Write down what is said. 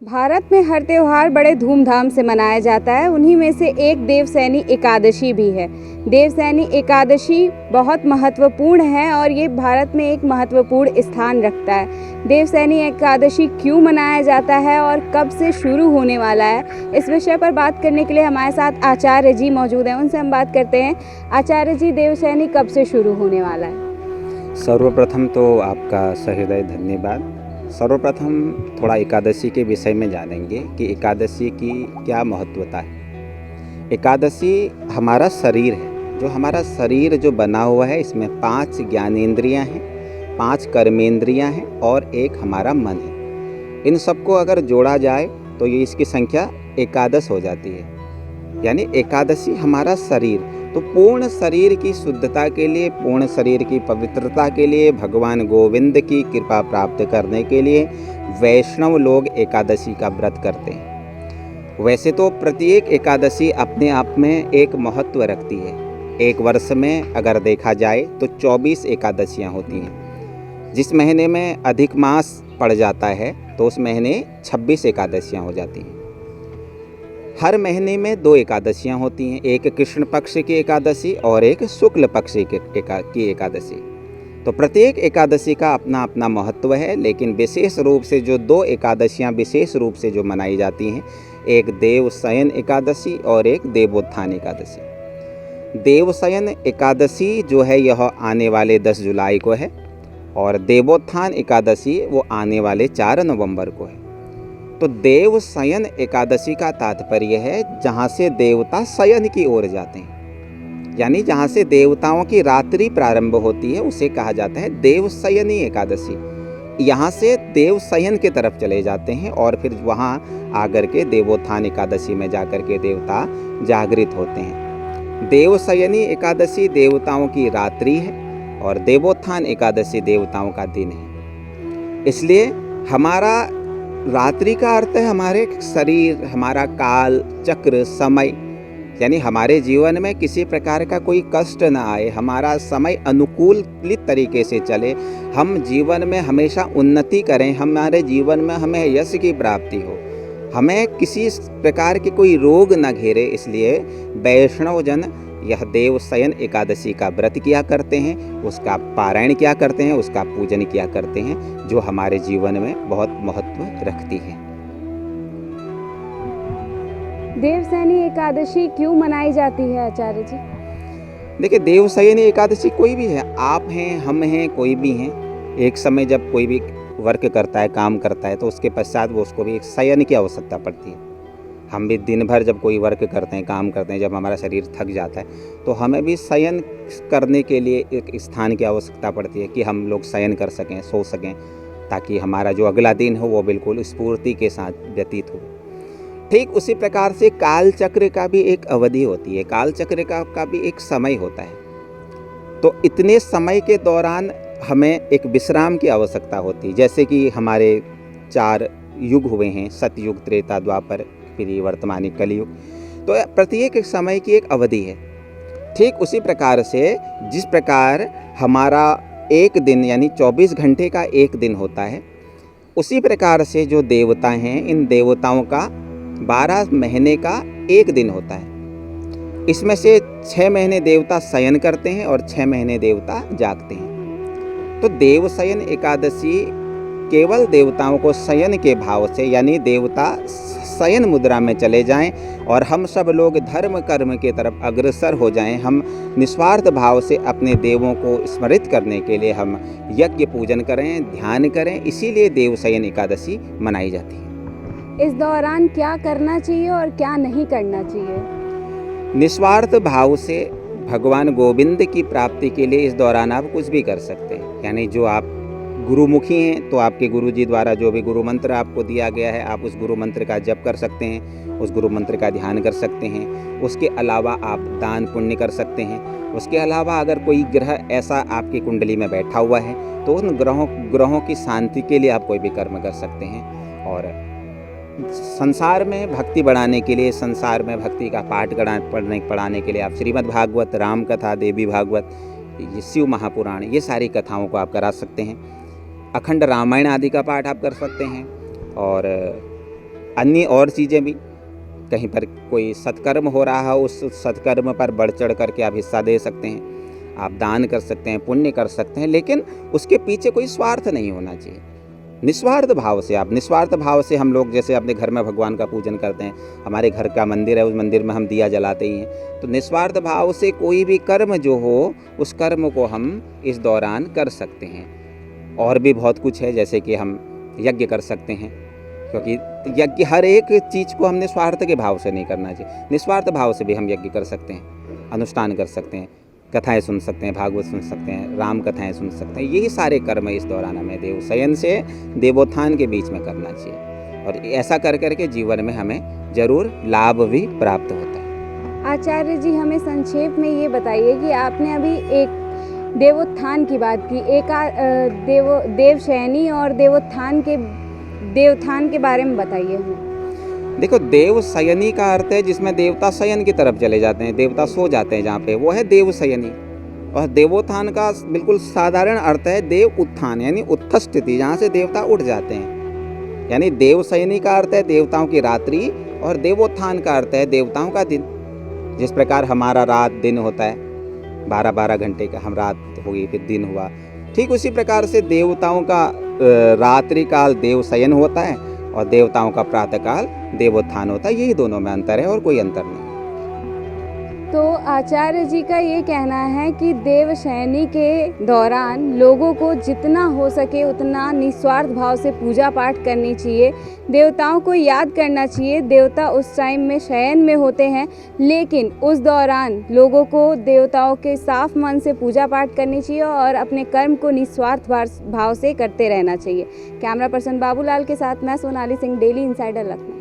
भारत में हर त्योहार बड़े धूमधाम से मनाया जाता है। उन्हीं में से एक देवसैनी एकादशी भी है। देवसैनी एकादशी बहुत महत्वपूर्ण है और ये भारत में एक महत्वपूर्ण स्थान रखता है। देवसैनी एकादशी क्यों मनाया जाता है और कब से शुरू होने वाला है, इस विषय पर बात करने के लिए हमारे साथ आचार्य जी मौजूद हैं। उनसे हम बात करते हैं। आचार्य जी, देवसैनी कब से शुरू होने वाला है? सर्वप्रथम तो आपका सहृदय धन्यवाद। सर्वप्रथम थोड़ा एकादशी के विषय में जानेंगे कि एकादशी की क्या महत्वता है। एकादशी हमारा शरीर है। जो हमारा शरीर जो बना हुआ है, इसमें 5 ज्ञानेंद्रियां हैं, 5 कर्मेंद्रियां हैं और एक हमारा मन है। इन सबको अगर जोड़ा जाए तो ये इसकी संख्या एकादश हो जाती है। यानी एकादशी हमारा शरीर, तो पूर्ण शरीर की शुद्धता के लिए, पूर्ण शरीर की पवित्रता के लिए, भगवान गोविंद की कृपा प्राप्त करने के लिए वैष्णव लोग एकादशी का व्रत करते हैं। वैसे तो प्रत्येक एकादशी अपने आप में एक महत्व रखती है। एक वर्ष में अगर देखा जाए तो 24 एकादशियां होती हैं। जिस महीने में अधिक मास पड़ जाता है तो उस महीने 26 एकादशियां हो जाती हैं। हर महीने में 2 एकादशियां होती हैं, एक कृष्ण पक्ष की एकादशी और एक शुक्ल पक्ष की एकादशी। तो प्रत्येक एकादशी का अपना अपना महत्व है, लेकिन विशेष रूप से जो 2 एकादशियां विशेष रूप से जो मनाई जाती हैं, एक देवशयन एकादशी और एक देवोत्थान एकादशी। देवशयन एकादशी जो है यह आने वाले 10 जुलाई को है और देवोत्थान एकादशी वो आने वाले 4 नवंबर को है। तो देवशयन एकादशी का तात्पर्य है जहाँ से देवता शयन की ओर जाते हैं, यानी जहाँ से देवताओं की रात्रि प्रारंभ होती है उसे कहा जाता है देवशयनी एकादशी। यहाँ से देवशयन की तरफ चले जाते हैं और फिर वहाँ आकर के देवोत्थान एकादशी में जाकर के देवता जागृत होते हैं। देवशयनी एकादशी देवताओं की रात्रि है और देवोत्थान एकादशी देवताओं का दिन है। इसलिए हमारा रात्रि का अर्थ है हमारे शरीर, हमारा काल चक्र, समय, यानी हमारे जीवन में किसी प्रकार का कोई कष्ट न आए, हमारा समय अनुकूलित तरीके से चले, हम जीवन में हमेशा उन्नति करें, हमारे जीवन में हमें यश की प्राप्ति हो, हमें किसी प्रकार के कोई रोग न घेरे। इसलिए वैष्णव जन यह देवशयन एकादशी का व्रत किया करते हैं, उसका पारायण किया करते हैं, उसका पूजन किया करते हैं, जो हमारे जीवन में बहुत महत्व रखती है। देवसैनी एकादशी क्यों मनाई जाती है आचार्य जी? देखिए, देवशयनी एकादशी कोई भी है, आप हैं, हम हैं, कोई भी हैं। एक समय जब कोई भी वर्क करता है, काम करता है, तो उसके पश्चात वो उसको भी एक शयन की आवश्यकता पड़ती है। हम भी दिन भर जब कोई वर्क करते हैं, काम करते हैं, जब हमारा शरीर थक जाता है तो हमें भी शयन करने के लिए एक स्थान की आवश्यकता पड़ती है कि हम लोग शयन कर सकें, सो सकें, ताकि हमारा जो अगला दिन हो वो बिल्कुल स्फूर्ति के साथ व्यतीत हो। ठीक उसी प्रकार से काल चक्र का भी एक अवधि होती है, काल चक्र का भी एक समय होता है। तो इतने समय के दौरान हमें एक विश्राम की आवश्यकता होती है। जैसे कि हमारे 4 युग हुए हैं, सतयुग, त्रेता, द्वापर, फिर वर्तमानी कलयुग। तो प्रत्येक समय की एक अवधि है। ठीक उसी प्रकार से जिस प्रकार हमारा एक दिन यानी 24 घंटे का एक दिन होता है, उसी प्रकार से जो देवता हैं, इन देवताओं का 12 महीने का एक दिन होता है। इसमें से 6 महीने देवता शयन करते हैं और 6 महीने देवता जागते हैं। तो देवशयन एकादशी केवल देवताओं को शयन के भाव से, यानी देवता शयन मुद्रा में चले जाएं और हम सब लोग धर्म कर्म के तरफ अग्रसर हो जाएं, हम निस्वार्थ भाव से अपने देवों को स्मरित करने के लिए हम यज्ञ पूजन करें, ध्यान करें, इसीलिए देवशयन एकादशी मनाई जाती है। इस दौरान क्या करना चाहिए और क्या नहीं करना चाहिए? निस्वार्थ भाव से भगवान गोविंद की प्राप्ति के लिए इस दौरान आप कुछ भी कर सकते हैं। यानी जो आप गुरुमुखी हैं तो आपके गुरु जी द्वारा जो भी गुरु मंत्र आपको दिया गया है, आप उस गुरु मंत्र का जप कर सकते हैं, उस गुरु मंत्र का ध्यान कर सकते हैं। उसके अलावा आप दान पुण्य कर सकते हैं। उसके अलावा अगर कोई ग्रह ऐसा आपकी कुंडली में बैठा हुआ है तो उन ग्रहों की शांति के लिए आप कोई भी कर्म कर सकते हैं। और संसार में भक्ति बढ़ाने के लिए, संसार में भक्ति का पाठ पढ़ाने के लिए आप श्रीमद् भागवत, राम कथा, देवी भागवत, ये शिव महापुराण, ये सारी कथाओं को आप करा सकते हैं। अखंड रामायण आदि का पाठ आप कर सकते हैं और अन्य और चीज़ें भी, कहीं पर कोई सत्कर्म हो रहा है उस सत्कर्म पर बढ़ चढ़ करके आप हिस्सा दे सकते हैं, आप दान कर सकते हैं, पुण्य कर सकते हैं, लेकिन उसके पीछे कोई स्वार्थ नहीं होना चाहिए। निस्वार्थ भाव से आप निस्वार्थ भाव से हम लोग जैसे अपने घर में भगवान का पूजन करते हैं, हमारे घर का मंदिर है, उस मंदिर में हम दिया जलाते ही हैं, तो निस्वार्थ भाव से कोई भी कर्म जो हो उस कर्म को हम इस दौरान कर सकते हैं। और भी बहुत कुछ है, जैसे कि हम यज्ञ कर सकते हैं, क्योंकि यज्ञ हर एक चीज़ को हम निस्वार्थ के भाव से नहीं करना चाहिए, निस्वार्थ भाव से भी हम यज्ञ कर सकते हैं, अनुष्ठान कर सकते हैं, कथाएं सुन सकते हैं, भागवत सुन सकते हैं, राम कथाएं सुन सकते हैं। यही सारे कर्म इस दौरान हमें देवशयन से देवोत्थान के बीच में करना चाहिए, और ऐसा कर करके जीवन में हमें जरूर लाभ भी प्राप्त होता है। आचार्य जी, हमें संक्षेप में ये बताइए कि आपने अभी एक देवोत्थान की बात की, देवशयनी और देवोत्थान के बारे में बताइए हमें। देखो, देवशयनी का अर्थ है जिसमें देवता शयन की तरफ चले जाते हैं, देवता सो जाते हैं जहाँ पे, वो है देवशयनी। और देवोत्थान का बिल्कुल साधारण अर्थ है देव उत्थान, यानी उत्थ स्थिति, जहाँ से देवता उठ जाते हैं। यानी देवशयनी का अर्थ है देवताओं की रात्रि, और देवोत्थान का अर्थ है देवताओं का दिन। जिस प्रकार हमारा रात दिन होता है, 12-12 घंटे का, हम रात हो गई फिर दिन हुआ, ठीक उसी प्रकार से देवताओं का रात्रि काल देवशयन होता है और देवताओं का प्रातःकाल देवोत्थान होता है। यही दोनों में अंतर है और कोई अंतर नहीं। तो आचार्य जी का ये कहना है कि देवशयनी के दौरान लोगों को जितना हो सके उतना निस्वार्थ भाव से पूजा पाठ करनी चाहिए, देवताओं को याद करना चाहिए। देवता उस टाइम में शयन में होते हैं, लेकिन उस दौरान लोगों को देवताओं के साफ मन से पूजा पाठ करनी चाहिए और अपने कर्म को निस्वार्थ भाव से करते रहना चाहिए। कैमरा पर्सन बाबूलाल के साथ मैं सोनाली सिंह, डेली इंसाइडर लखनऊ।